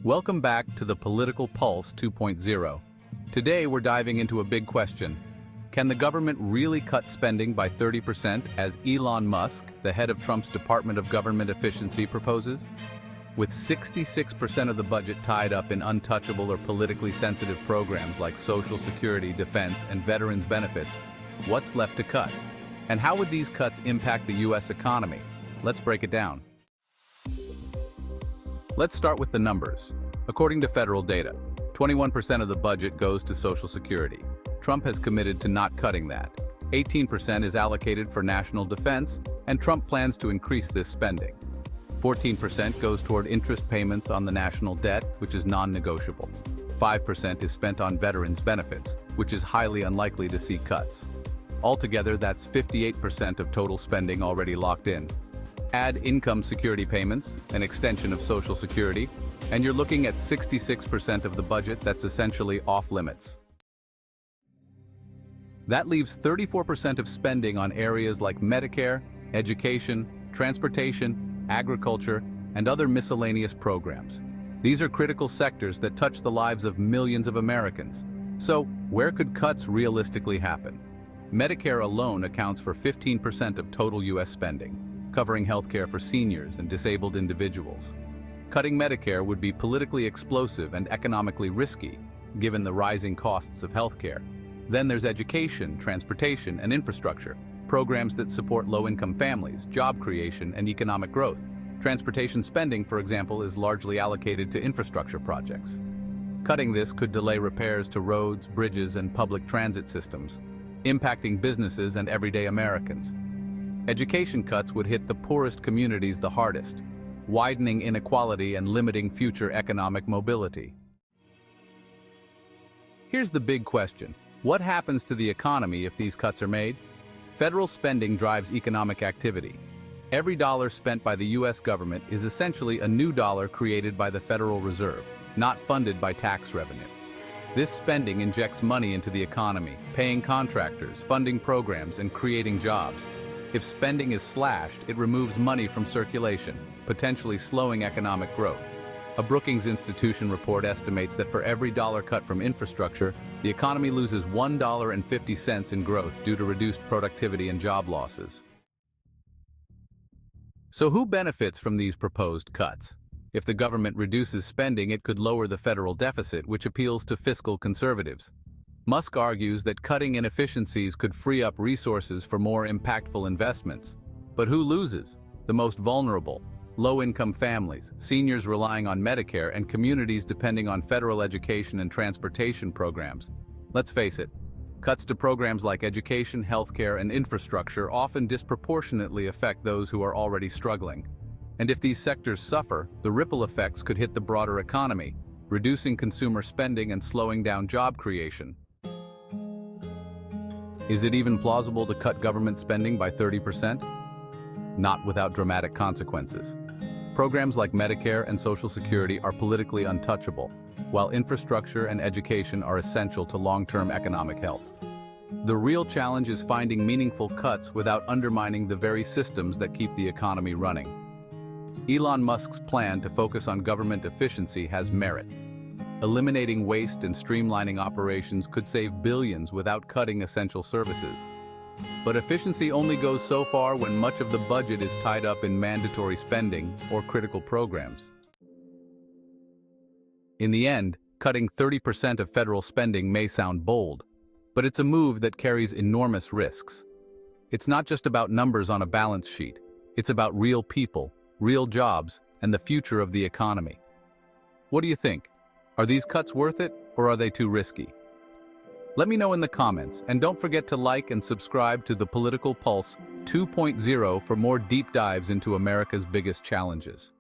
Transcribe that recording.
Welcome back to the Political Pulse 2.0. Today we're diving into a big question. Can the government really cut spending by 30% as Elon Musk, the head of Trump's Department of Government Efficiency, proposes? With 66% of the budget tied up in untouchable or politically sensitive programs like Social Security, defense, and veterans benefits, what's left to cut? And how would these cuts impact the U.S. economy? Let's break it down. Let's start with the numbers. According to federal data, 21% of the budget goes to Social Security. Trump has committed to not cutting that. 18% is allocated for national defense, and Trump plans to increase this spending. 14% goes toward interest payments on the national debt, which is non-negotiable. 5% is spent on veterans benefits, which is highly unlikely to see cuts. Altogether, that's 58% of total spending already locked in. Add income security payments, an extension of Social Security, and you're looking at 66% of the budget that's essentially off-limits. That leaves 34% of spending on areas like Medicare, education, transportation, agriculture, and other miscellaneous programs. These are critical sectors that touch the lives of millions of Americans. So, where could cuts realistically happen? Medicare alone accounts for 15% of total U.S. spending, covering healthcare for seniors and disabled individuals. Cutting Medicare would be politically explosive and economically risky, given the rising costs of healthcare. Then there's education, transportation, and infrastructure, programs that support low-income families, job creation, and economic growth. Transportation spending, for example, is largely allocated to infrastructure projects. Cutting this could delay repairs to roads, bridges, and public transit systems, impacting businesses and everyday Americans. Education cuts would hit the poorest communities the hardest, widening inequality and limiting future economic mobility. Here's the big question. What happens to the economy if these cuts are made? Federal spending drives economic activity. Every dollar spent by the U.S. government is essentially a new dollar created by the Federal Reserve, not funded by tax revenue. This spending injects money into the economy, paying contractors, funding programs, and creating jobs. If spending is slashed, it removes money from circulation, potentially slowing economic growth. A Brookings Institution report estimates that for every dollar cut from infrastructure, the economy loses $1.50 in growth due to reduced productivity and job losses. So who benefits from these proposed cuts? If the government reduces spending, it could lower the federal deficit, which appeals to fiscal conservatives. Musk argues that cutting inefficiencies could free up resources for more impactful investments. But who loses? The most vulnerable, low-income families, seniors relying on Medicare, and communities depending on federal education and transportation programs. Let's face it, cuts to programs like education, healthcare, and infrastructure often disproportionately affect those who are already struggling. And if these sectors suffer, the ripple effects could hit the broader economy, reducing consumer spending and slowing down job creation. Is it even plausible to cut government spending by 30%? Not without dramatic consequences. Programs like Medicare and Social Security are politically untouchable, while infrastructure and education are essential to long-term economic health. The real challenge is finding meaningful cuts without undermining the very systems that keep the economy running. Elon Musk's plan to focus on government efficiency has merit. Eliminating waste and streamlining operations could save billions without cutting essential services. But efficiency only goes so far when much of the budget is tied up in mandatory spending or critical programs. In the end, cutting 30% of federal spending may sound bold, but it's a move that carries enormous risks. It's not just about numbers on a balance sheet. It's about real people, real jobs, and the future of the economy. What do you think? Are these cuts worth it, or are they too risky? Let me know in the comments, and don't forget to like and subscribe to the Political Pulse 2.0 for more deep dives into America's biggest challenges.